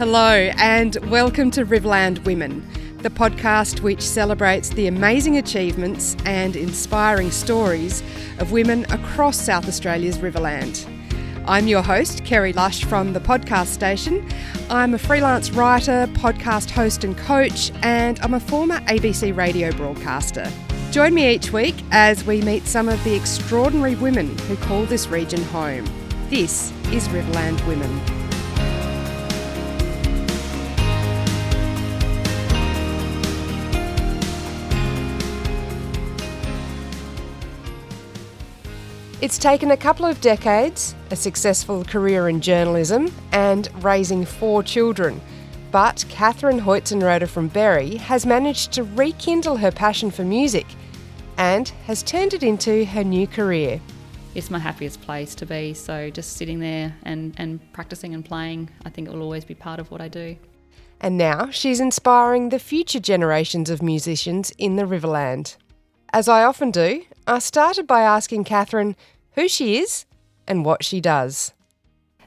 Hello and welcome to Riverland Women, the podcast which celebrates the amazing achievements and inspiring stories of women across South Australia's Riverland. I'm your host, Kerry Lush from the podcast station. I'm a freelance writer, podcast host and coach, and I'm a former ABC radio broadcaster. Join me each week as we meet some of the extraordinary women who call this region home. This is Riverland Women. It's taken a couple of decades, a successful career in journalism, and raising 4 children. But Catherine Heuzenroeder from Berri has managed to rekindle her passion for music and has turned it into her new career. It's my happiest place to be, so just sitting there and practicing and playing, I think it will always be part of what I do. And now she's inspiring the future generations of musicians in the Riverland. As I often do, I started by asking Catherine who she is and what she does.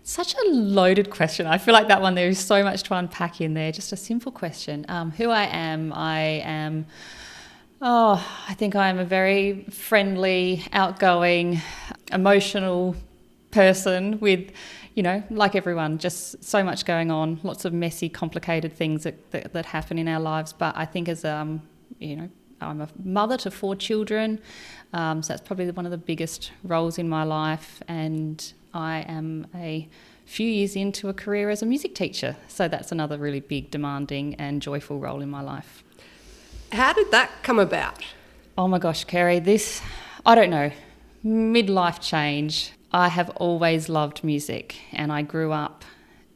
Such a loaded question. I feel like that one, there is so much to unpack in there. Just a simple question. Who I am, I think I am a very friendly, outgoing, emotional person with, like everyone, just so much going on, lots of messy, complicated things that happen in our lives. But I think as, I'm a mother to 4 children, so that's probably one of the biggest roles in my life, and I am a few years into a career as a music teacher, so that's another really big, demanding and joyful role in my life. How did that come about? Oh my gosh, Kerry, I don't know, midlife change. I have always loved music, and I grew up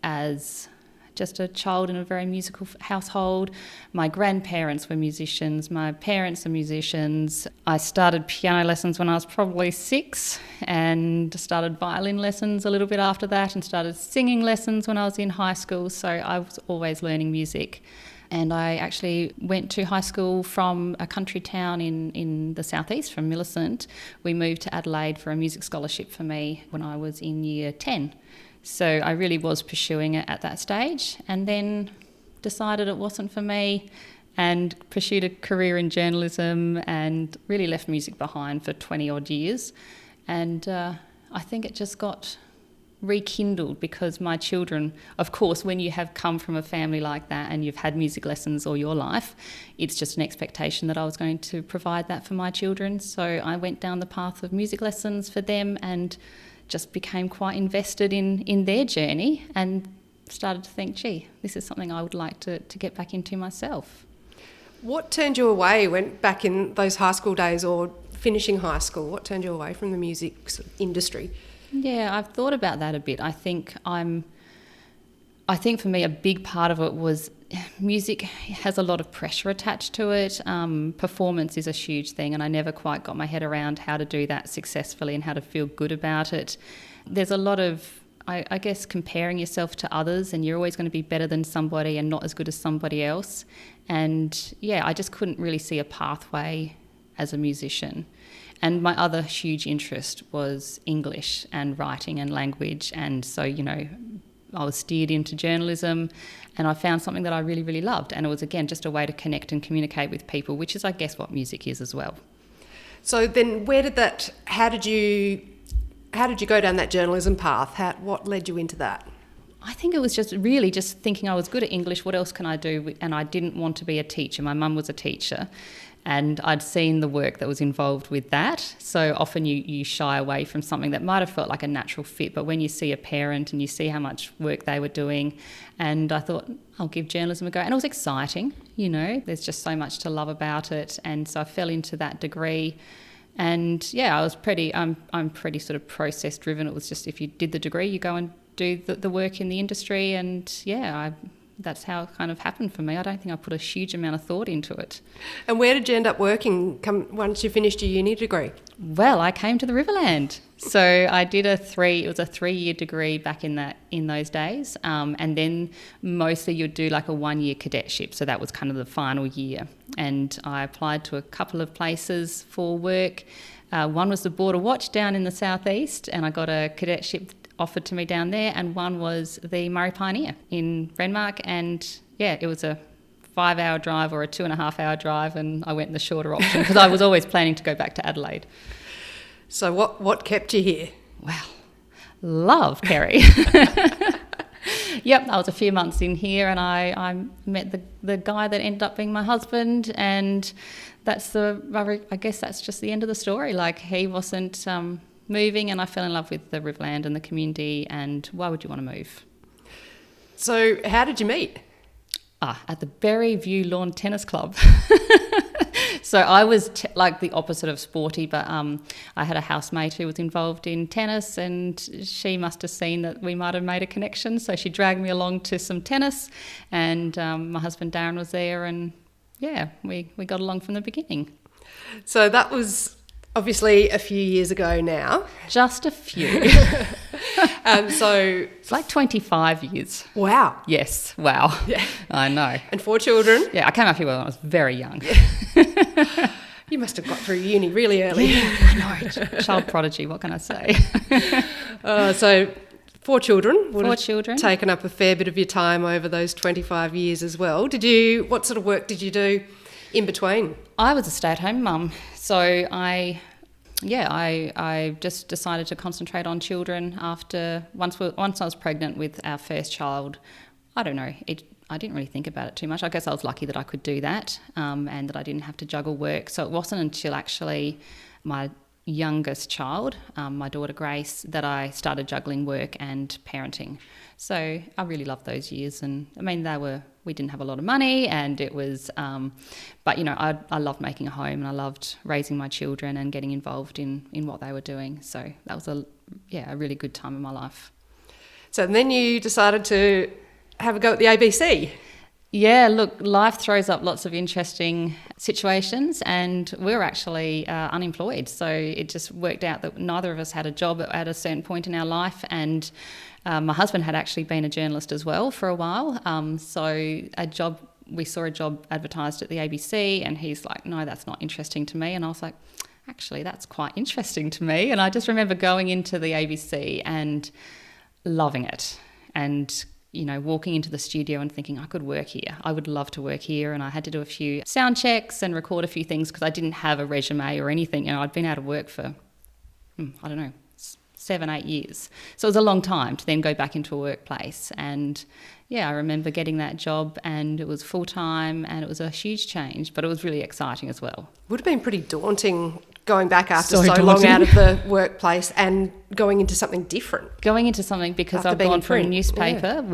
as just a child in a very musical household. My grandparents were musicians, my parents are musicians. I started piano lessons when I was probably 6 and started violin lessons a little bit after that and started singing lessons when I was in high school, so I was always learning music. And I actually went to high school from a country town in the southeast, from Millicent. We moved to Adelaide for a music scholarship for me when I was in year 10. So I really was pursuing it at that stage, and then decided it wasn't for me and pursued a career in journalism and really left music behind for 20 odd years. And I think it just got rekindled because my children, of course, when you have come from a family like that and you've had music lessons all your life, it's just an expectation that I was going to provide that for my children. So I went down the path of music lessons for them and just became quite invested in their journey and started to think, gee, this is something I would like to get back into myself. What turned you away back in those high school days or finishing high school? What turned you away from the music industry? Yeah, I've thought about that a bit. I think for me a big part of it was music has a lot of pressure attached to it. Performance is a huge thing, and I never quite got my head around how to do that successfully and how to feel good about it. There's a lot of, I guess, comparing yourself to others, and you're always going to be better than somebody and not as good as somebody else. And yeah, I just couldn't really see a pathway as a musician. And my other huge interest was English and writing and language, and so, I was steered into journalism, and I found something that I really, really loved. And it was, again, just a way to connect and communicate with people, which is, I guess, what music is as well. So then how did you go down that journalism path? What led you into that? I think it was just thinking I was good at English, what else can I do? And I didn't want to be a teacher. My mum was a teacher, and I'd seen the work that was involved with that. So often you shy away from something that might have felt like a natural fit, but when you see a parent and you see how much work they were doing, and I thought, I'll give journalism a go. And it was exciting, there's just so much to love about it. And so I fell into that degree. And yeah, I'm pretty sort of process driven. It was just, if you did the degree, you go and do the work in the industry. And yeah, that's how it kind of happened for me. I don't think I put a huge amount of thought into it. And where did you end up working once you finished your uni degree? Well, I came to the Riverland. So I did it was a 3-year degree back in those days. And then mostly you'd do like a 1-year cadetship. So that was kind of the final year. And I applied to a couple of places for work. One was the Border Watch down in the southeast, and I got a cadetship offered to me down there, and one was the Murray Pioneer in Renmark, and yeah, it was a 5-hour drive or a 2.5-hour drive, and I went in the shorter option because I was always planning to go back to Adelaide. So what kept you here? Well, love, Kerry. Yep, I was a few months in here, and I met the guy that ended up being my husband, and I guess that's just the end of the story. Like, he wasn't moving, and I fell in love with the Riverland and the community, and why would you want to move? So how did you meet? At the Berri View Lawn Tennis Club. So I was like the opposite of sporty, but I had a housemate who was involved in tennis, and she must have seen that we might have made a connection. So she dragged me along to some tennis, and my husband Darren was there, and yeah, we got along from the beginning. So that was obviously a few years ago now. Just a few. So it's like 25 years. Wow. Yes, wow. Yeah. I know. And 4 children. Yeah, I came up here when I was very young. You must have got through uni really early. Yeah, I know. Child prodigy, what can I say? So 4 children. Four children. Taken up a fair bit of your time over those 25 years as well. What sort of work did you do in between? I was a stay-at-home mum, so I just decided to concentrate on children after once I was pregnant with our first child. I don't know. I didn't really think about it too much. I guess I was lucky that I could do that, and that I didn't have to juggle work. So it wasn't until actually my youngest child, my daughter Grace, that I started juggling work and parenting. So I really loved those years, and I mean we didn't have a lot of money, and it was, but you know, I loved making a home, and I loved raising my children and getting involved in what they were doing. So that was a really good time in my life. So then you decided to have a go at the ABC. Yeah, look, life throws up lots of interesting situations, and we were actually unemployed. So it just worked out that neither of us had a job at a certain point in our life, and my husband had actually been a journalist as well for a while. So we saw a job advertised at the ABC, and he's like, no, that's not interesting to me. And I was like, actually, that's quite interesting to me. And I just remember going into the ABC and loving it, and you know, walking into the studio and thinking I could work here. I would love to work here. And I had to do a few sound checks and record a few things because I didn't have a resume or anything. You know, I'd been out of work for, 7-8 years. So it was a long time to then go back into a workplace. And yeah, I remember getting that job, and it was full-time, and it was a huge change, but it was really exciting as well. Would have been pretty daunting going back after so long out of the workplace and going into something different. Going into something because I've gone from a newspaper,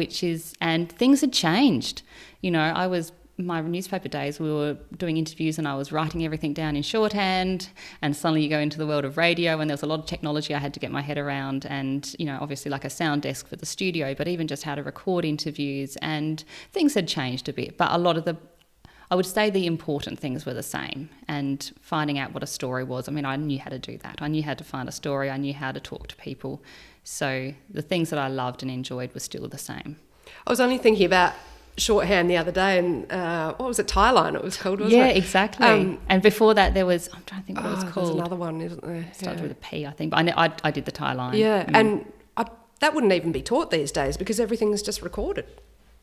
and things had changed. You know, my newspaper days, we were doing interviews and I was writing everything down in shorthand, and suddenly you go into the world of radio and there was a lot of technology I had to get my head around, and, you know, obviously like a sound desk for the studio, but even just how to record interviews, and things had changed a bit. But a lot of I would say the important things were the same, and finding out what a story was. I mean, I knew how to do that. I knew how to find a story. I knew how to talk to people. So the things that I loved and enjoyed were still the same. I was only thinking about shorthand the other day, and what was it? Tyline it was called, wasn't it? Yeah, exactly. And before that there was, I'm trying to think what it was called. There's another one, isn't there? It started with a P, I think. But I did the Tyline. Yeah, and that wouldn't even be taught these days because everything's just recorded.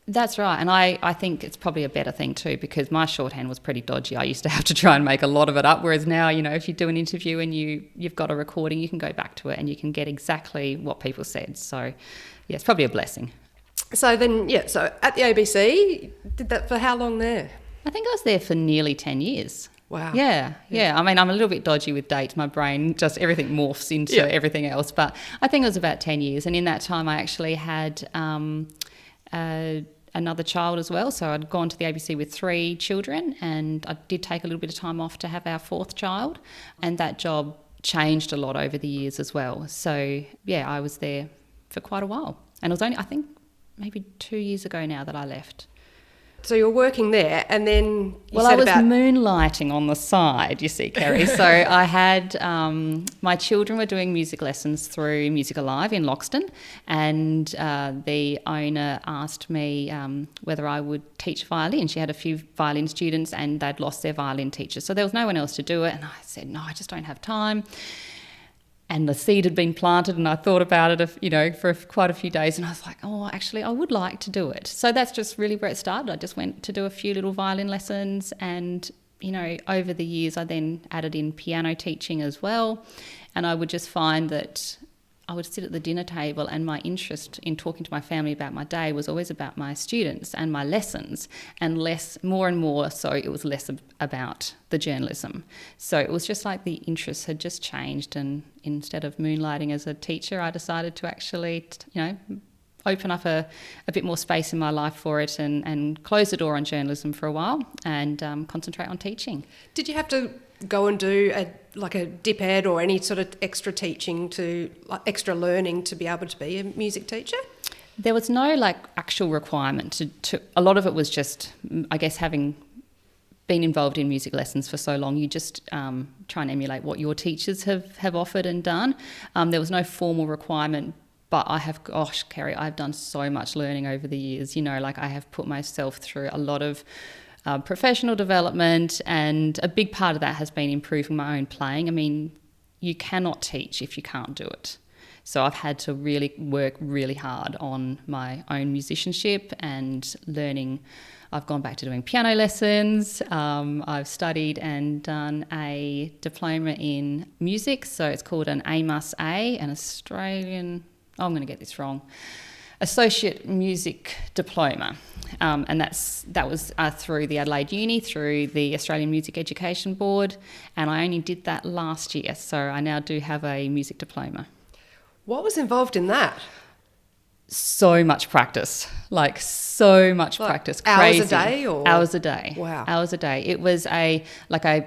That's right, and I think it's probably a better thing too, because my shorthand was pretty dodgy. I used to have to try and make a lot of it up, whereas now, you know, if you do an interview and you've got a recording, you can go back to it and you can get exactly what people said. So, yeah, it's probably a blessing. So then, so at the ABC, did that for how long there? I think I was there for nearly 10 years. Wow. Yeah. I mean, I'm a little bit dodgy with dates. My brain, just everything morphs into everything else. But I think it was about 10 years. And in that time, I actually had another child as well. So I'd gone to the ABC with 3 children, and I did take a little bit of time off to have our 4th child. And that job changed a lot over the years as well. So, yeah, I was there for quite a while. And it was only, I think, maybe 2 years ago now that I left. So you were working there, and then I was moonlighting on the side, you see, Kerry. So I had my children were doing music lessons through Music Alive in Loxton, and the owner asked me whether I would teach violin. She had a few violin students, and they'd lost their violin teacher, so there was no one else to do it. And I said, no, I just don't have time. And the seed had been planted, and I thought about it, for quite a few days, and I was like, oh, actually, I would like to do it. So that's just really where it started. I just went to do a few little violin lessons, and, over the years, I then added in piano teaching as well. And I would just find that I would sit at the dinner table, and my interest in talking to my family about my day was always about my students and my lessons, and more and more so it was less about the journalism. So it was just like the interests had just changed, and instead of moonlighting as a teacher, I decided to actually, open up a bit more space in my life for it, and close the door on journalism for a while, and concentrate on teaching. Did you have to go and do a dip ed or any sort of extra teaching extra learning to be able to be a music teacher? There was no actual requirement to a lot of it was just, I guess, having been involved in music lessons for so long, you just try and emulate what your teachers have offered and done. There was no formal requirement, but Kerry, I've done so much learning over the years. I have put myself through a lot of professional development, and a big part of that has been improving my own playing. I mean, you cannot teach if you can't do it. So I've had to really work really hard on my own musicianship and learning. I've gone back to doing piano lessons. I've studied and done a diploma in music. So it's called an AMUS-A, an Australian, I'm going to get this wrong, Associate Music Diploma. And that was through the Adelaide Uni, through the Australian Music Education Board, and I only did that last year, so I now do have a music diploma. What was involved in that? So much practice, practice. Crazy. Hours a day? Or? Hours a day. Wow. Hours a day. It was I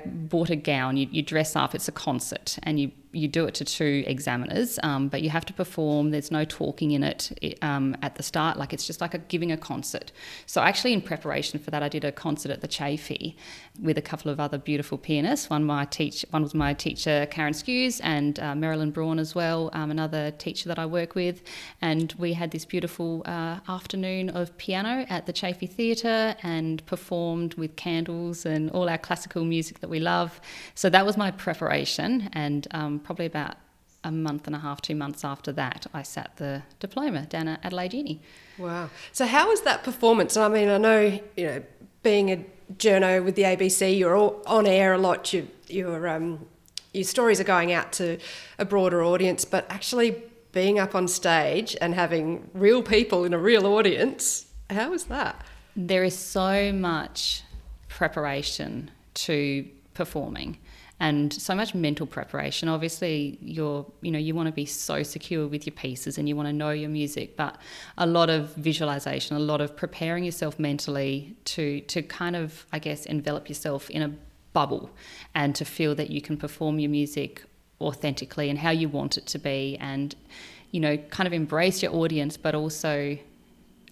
bought a gown, you dress up, it's a concert, and you do it to 2 examiners, but you have to perform. There's no talking in it at the start. It's just giving a concert. So actually in preparation for that, I did a concert at the Chaffey with a couple of other beautiful pianists. One was my teacher, Karen Skews, and Marilyn Braun as well, another teacher that I work with. And we had this beautiful afternoon of piano at the Chaffey Theatre and performed with candles and all our classical music that we love. So that was my preparation, and probably about a month and a half, 2 months after that, I sat the diploma down at Adelaide Uni. Wow. So how was that performance? I mean, I know, being a journo with the ABC, you're all on air a lot, your stories are going out to a broader audience, but actually being up on stage and having real people in a real audience, how was that? There is so much preparation to performing, and so much mental preparation. Obviously, you want to be so secure with your pieces and you want to know your music, but a lot of visualization, a lot of preparing yourself mentally to kind of, I guess, envelop yourself in a bubble and to feel that you can perform your music authentically and how you want it to be, and, kind of embrace your audience, but also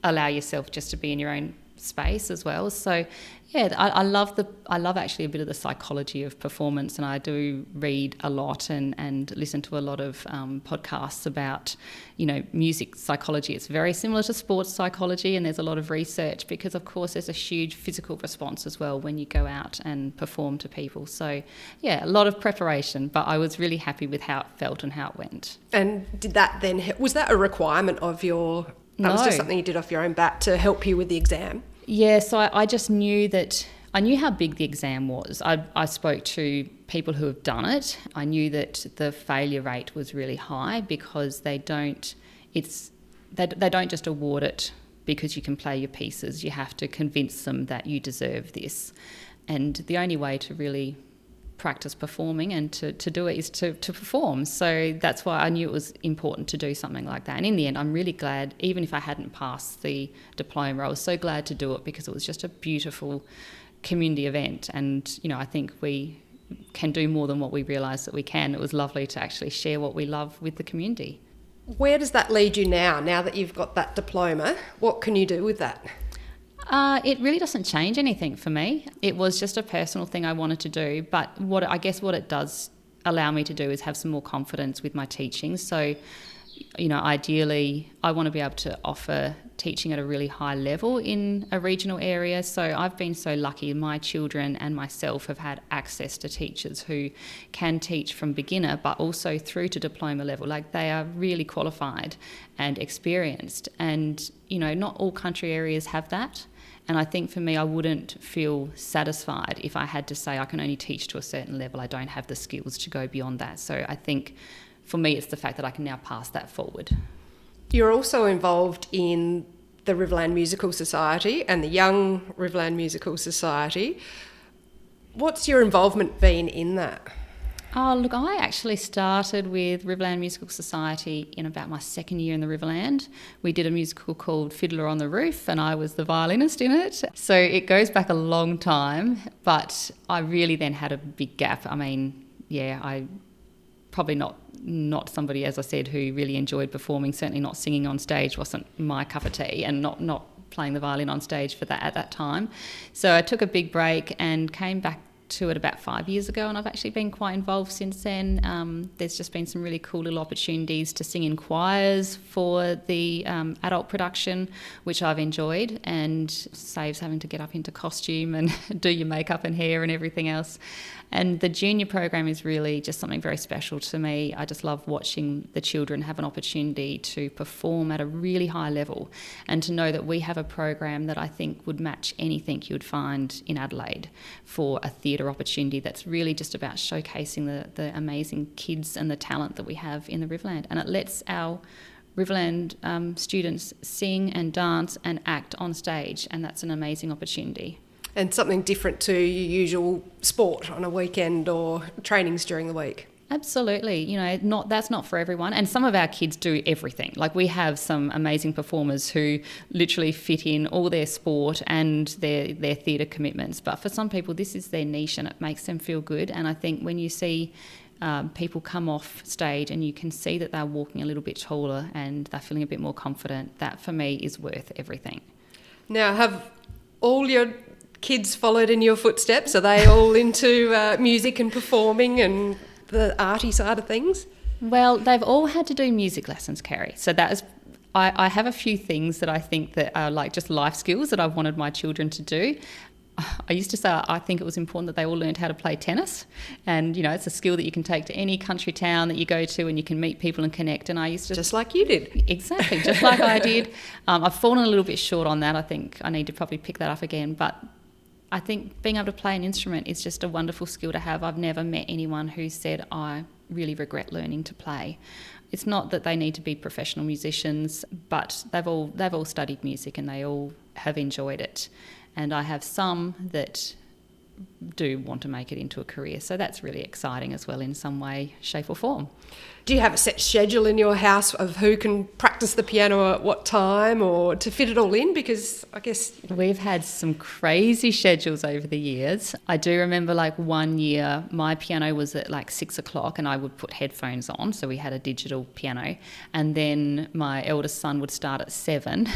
allow yourself just to be in your own space as well. So yeah, I love actually a bit of the psychology of performance, and I do read a lot and listen to a lot of podcasts about music psychology. It's very similar to sports psychology, and there's a lot of research because of course there's a huge physical response as well when you go out and perform to people. So yeah, a lot of preparation, but I was really happy with how it felt and how it went. And did that then, was that a requirement of your, that was just something you did off your own bat to help you with the exam? Yeah, so I just knew I knew how big the exam was. I spoke to people who have done it. I knew that the failure rate was really high because they don't just award it because you can play your pieces. You have to convince them that you deserve this. And the only way to really practice performing and to do it is to perform. So that's why I knew it was important to do something like that. And in the end, I'm really glad, even if I hadn't passed the diploma, I was so glad to do it because it was just a beautiful community event. And, I think we can do more than what we realise that we can. It was lovely to actually share what we love with the community. Where does that lead you now that you've got that diploma? What can you do with that? It really doesn't change anything for me. It was just a personal thing I wanted to do, but what it does allow me to do is have some more confidence with my teaching. So, ideally, I want to be able to offer teaching at a really high level in a regional area. So I've been so lucky. My children and myself have had access to teachers who can teach from beginner but also through to diploma level. Like, they are really qualified and experienced, and not all country areas have that. And I think for me, I wouldn't feel satisfied if I had to say I can only teach to a certain level. I don't have the skills to go beyond that. So I think for me, it's the fact that I can now pass that forward. You're also involved in the Riverland Musical Society and the Young Riverland Musical Society. What's your involvement been in that? Oh, look, I actually started with Riverland Musical Society in about my second year in the Riverland. We did a musical called Fiddler on the Roof, and I was the violinist in it. So it goes back a long time, but I really then had a big gap. I mean, I probably not somebody, as I said, who really enjoyed performing. Certainly not singing on stage wasn't my cup of tea, and not playing the violin on stage for that at that time. So I took a big break and came back to it about 5 years ago, and I've actually been quite involved since then. There's just been some really cool little opportunities to sing in choirs for the adult production, which I've enjoyed, and saves having to get up into costume and do your makeup and hair and everything else. And the junior program is really just something very special to me. I just love watching the children have an opportunity to perform at a really high level, and to know that we have a program that I think would match anything you would find in Adelaide for a theatre opportunity that's really just about showcasing the amazing kids and the talent that we have in the Riverland. And it lets our Riverland students sing and dance and act on stage, and that's an amazing opportunity. And something different to your usual sport on a weekend or trainings during the week. Absolutely. That's not for everyone. And some of our kids do everything. Like, we have some amazing performers who literally fit in all their sport and their theatre commitments. But for some people, this is their niche and it makes them feel good. And I think when you see people come off stage and you can see that they're walking a little bit taller and they're feeling a bit more confident, that for me is worth everything. Now, have all your kids followed in your footsteps? Are they all into music and performing and the arty side of things? Well, they've all had to do music lessons, Carrie. So that is, I have a few things that I think that are like just life skills that I've wanted my children to do. I used to say I think it was important that they all learned how to play tennis, and it's a skill that you can take to any country town that you go to, and you can meet people and connect. And I used to just like you did. Exactly, just like I did. I've fallen a little bit short on that. I think I need to probably pick that up again, but I think being able to play an instrument is just a wonderful skill to have. I've never met anyone who said, I really regret learning to play. It's not that they need to be professional musicians, but they've all studied music and they all have enjoyed it. And I have some that do want to make it into a career. So that's really exciting as well in some way, shape or form. Do you have a set schedule in your house of who can practice the piano at what time, or to fit it all in? Because I guess we've had some crazy schedules over the years. I do remember like one year my piano was at like 6 o'clock and I would put headphones on, so we had a digital piano, and then my eldest son would start at 7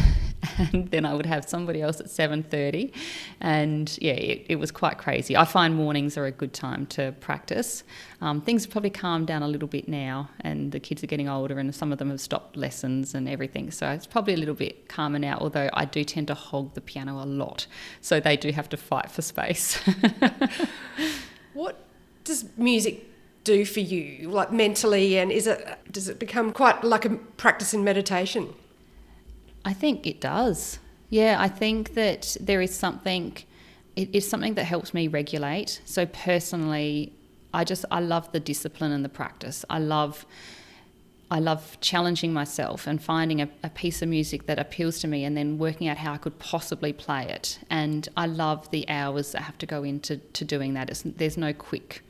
and then I would have somebody else at 7:30, and it was quite crazy. I find mornings are a good time to practice. Things have probably calmed down a little bit now, and the kids are getting older and some of them have stopped lessons and everything, so it's probably a little bit calmer now, although I do tend to hog the piano a lot, so they do have to fight for space. What does music do for you, like mentally, and does it become quite like a practice in meditation? I think it does. Yeah, I think that there is something, it is something that helps me regulate. So personally, I love the discipline and the practice. I love challenging myself and finding a piece of music that appeals to me and then working out how I could possibly play it. And I love the hours that have to go into doing that. There's no quick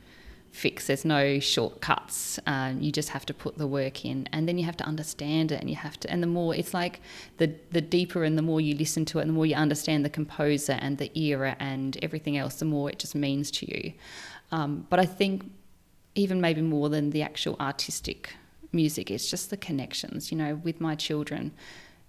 fix, there's no shortcuts. You just have to put the work in, and then you have to understand it, and the more, it's like the deeper and the more you listen to it and the more you understand the composer and the era and everything else, the more it just means to you. But I think even maybe more than the actual artistic music, it's just the connections, with my children.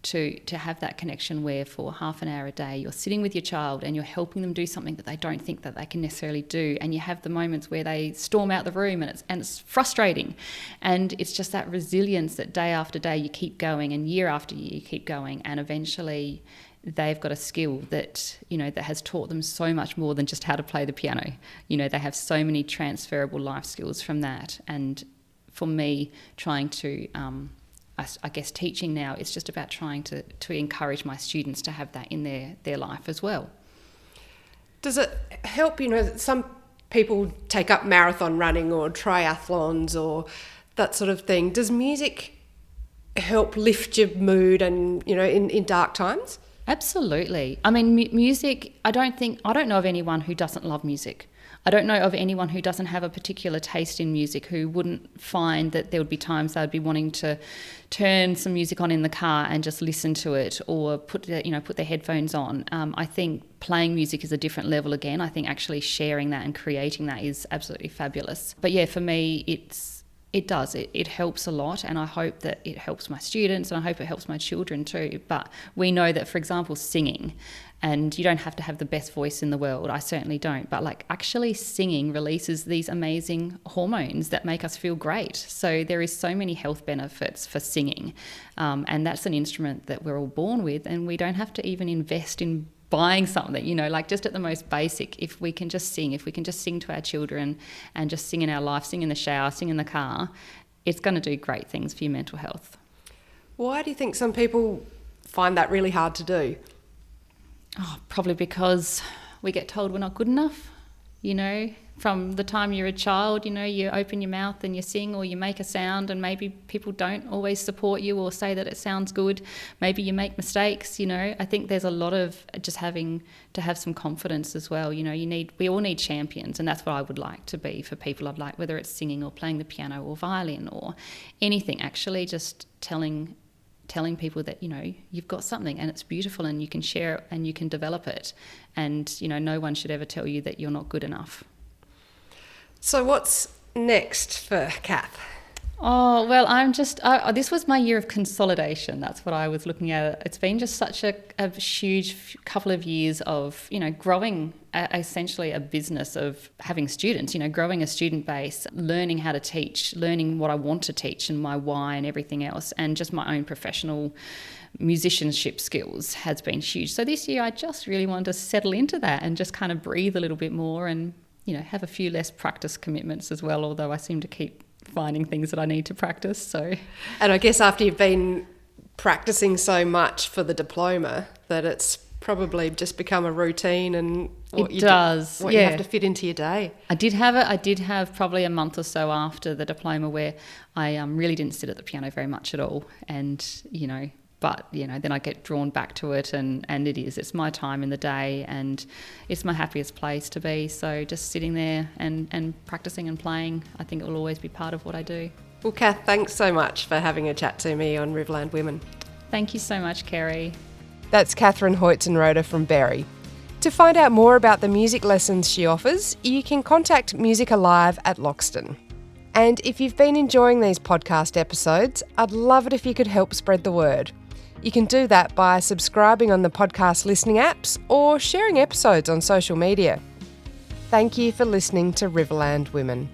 to have that connection where for half an hour a day you're sitting with your child and you're helping them do something that they don't think that they can necessarily do, and you have the moments where they storm out the room and it's frustrating, and it's just that resilience that day after day you keep going, and year after year you keep going, and eventually they've got a skill that, you know, that has taught them so much more than just how to play the piano. You know, they have so many transferable life skills from that. And for me, trying to I guess teaching now, it's just about trying to encourage my students to have that in their life as well. Does it help, you know, some people take up marathon running or triathlons or that sort of thing. Does music help lift your mood and, you know, in dark times? Absolutely. I mean, music, I don't know of anyone who doesn't love music. I don't know of anyone who doesn't have a particular taste in music, who wouldn't find that there would be times they'd be wanting to turn some music on in the car and just listen to it, or put their headphones on. I think playing music is a different level again. I think actually sharing that and creating that is absolutely fabulous. But yeah, for me, it helps a lot, and I hope that it helps my students, and I hope it helps my children too. But we know that, for example, singing, and you don't have to have the best voice in the world, I certainly don't, but like actually singing releases these amazing hormones that make us feel great. So there is so many health benefits for singing, and that's an instrument that we're all born with, and we don't have to even invest in buying something, you know, like just at the most basic. If we can just sing to our children and just sing in our life, sing in the shower, sing in the car, it's going to do great things for your mental health. Why do you think some people find that really hard to do? Oh, probably because we get told we're not good enough. You know, from the time you're a child, you know, you open your mouth and you sing or you make a sound, and maybe people don't always support you or say that it sounds good. Maybe you make mistakes, you know. I think there's a lot of just having to have some confidence as well. You know, we all need champions, and that's what I would like to be for people. I'd like, whether it's singing or playing the piano or violin or anything, actually just telling people that, you know, you've got something and it's beautiful and you can share it and you can develop it, and, you know, no one should ever tell you that you're not good enough. So what's next for Kath? Oh, well, this was my year of consolidation. That's what I was looking at. It's been just such a huge couple of years of, you know, growing essentially a business, of having students, you know, growing a student base, learning how to teach, learning what I want to teach and my why and everything else, and just my own professional musicianship skills has been huge. So this year I just really wanted to settle into that and just kind of breathe a little bit more and, you know, have a few less practice commitments as well, although I seem to keep finding things that I need to practice. So, and I guess after you've been practicing so much for the diploma, that it's probably just become a routine, and what you have to fit into your day. I did have probably a month or so after the diploma where I really didn't sit at the piano very much at all, and, you know, but, you know, then I get drawn back to it, and it's my time in the day, and it's my happiest place to be. So just sitting there and practicing and playing, I think it will always be part of what I do. Well, Kath, thanks so much for having a chat to me on Riverland Women. Thank you so much, Kerry. That's Catherine Heuzenroeder from Berri. To find out more about the music lessons she offers, you can contact Music Alive at Loxton. And if you've been enjoying these podcast episodes, I'd love it if you could help spread the word. You can do that by subscribing on the podcast listening apps or sharing episodes on social media. Thank you for listening to Riverland Women.